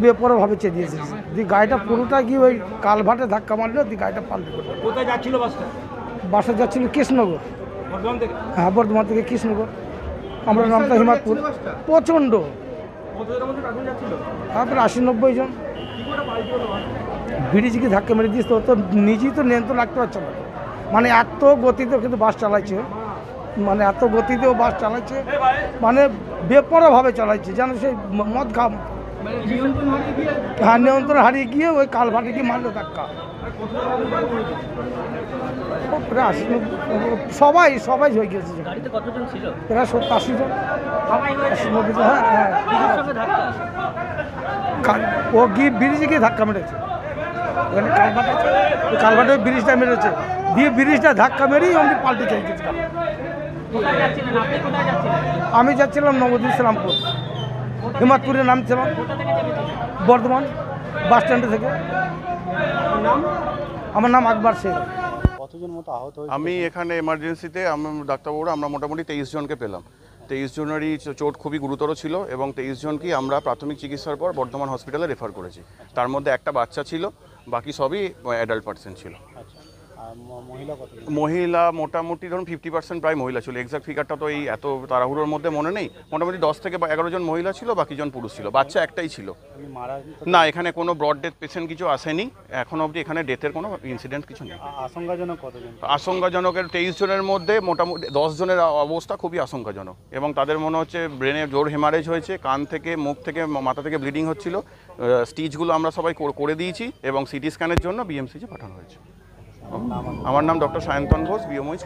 বেপরোয়াভাবে চেঁচিয়েছে দিয়ে গাড়িটা পুরোটা গিয়ে ওই কালভার্টে ধাক্কা মারলো দিয়ে গাড়িটা পাল্টে করলো। কোথায় যাচ্ছিল বাসটা? বাসা যাচ্ছিল কৃষ্ণনগর। বর্ধমান থেকে? হ্যাঁ, বর্ধমান থেকে কৃষ্ণনগর। আমরা নামটা হিমাদপুর। প্রচণ্ড, কতজনের মধ্যে আগুন যাচ্ছিল? তারপরে 80-90 জন। কি করে পাল্টি হলো বাস? ব্রিজকে ধাক্কা মেরে দিয়েছে, ও তো নিজেই তো নিয়ন্ত্রণ রাখতে পারছে না। মানে এত গতিতেও কিন্তু বাস চালাইছে, মানে এত গতিতেও বাস চালাচ্ছে, মানে বেপরোয়াভাবে চালাচ্ছে, যেন সেই মদ খা। মানে নিয়ন্ত্রণ হারিয়ে গিয়ে হ্যাঁ, নিয়ন্ত্রণ হারিয়ে গিয়ে ওই কালভার্টে গিয়ে মারলো ধাক্কা। প্রায় 80-90 সবাই হয়ে গেছে। গাড়িতে কতজন ছিল? প্রায় 70-80 জন। সবাই হয়েছে। 80-90 জন, হ্যাঁ হ্যাঁ। কিসের সঙ্গে ধাক্কা? ও গিয়ে ব্রিজে গিয়ে ধাক্কা মেরেছে। ওখানে কালভার্ট আছে, ওই কালভার্টে ব্রিজটা মেরেছে, দিয়ে ব্রিজটা ধাক্কা মেরেই আমি পাল্টে চাই গেছি। কোথায় যাচ্ছিলেন আপনি? কোথায় যাচ্ছিলেন? আমি যাচ্ছিলাম নবদ্বীপ ইসলামপুর, হিমাদপুরে নামছিলাম, কোথা থেকে চেপেছিলেন? বর্ধমান বাস স্ট্যান্ডে থেকে। আমার নাম আকবর শেখ। কতজন মতো আহত হয়েছে? আমি এখানে এমার্জেন্সিতে ডাক্তারবাবুরা আমরা মোটামুটি 23 জনকে পেলাম। 23 জনেরই চোট খুবই গুরুতর ছিল এবং 23 জনকেই আমরা প্রাথমিক চিকিৎসার পর বর্ধমান হসপিটালে রেফার করেছি। তার মধ্যে একটা বাচ্চা ছিল, বাকি সবই অ্যাডাল্ট পার্সন ছিল। আচ্ছা, আর মহিলা কত? মহিলা মোটামুটি ধরুন 50% প্রায় মহিলা ছিল। এক্সাক্ট ফিগারটা তো এই এত তাড়াহুড়োর মধ্যে মনে নেই। মোটামুটি 10 থেকে 11 জন মহিলা ছিল, বাকি জন পুরুষ ছিল। বাচ্চা একটাই ছিল। মারা না, এখানে কোনো ব্রড ডেথ পেশেন্ট কিছু আসেনি এখন অবধি। এখানে ডেথের কোনো ইনসিডেন্ট কিছু নেই। আশঙ্কাজনক কতজন? আশঙ্কাজনকের 23 জনের মধ্যে মোটামুটি 10 জনের অবস্থা খুবই আশঙ্কাজনক এবং তাদের মনে হচ্ছে ব্রেনে জোর হেমারেজ হয়েছে, কান থেকে, মুখ থেকে, মাথা থেকে ব্লিডিং হচ্ছিল। স্টিচগুলো আমরা সবাই করে দিয়েছি এবং সিটি স্ক্যানের জন্য বিএমসিতে পাঠানো হয়েছে। আমার নাম ডক্টর সায়ন্তন ঘোষ, বিএমওইচ।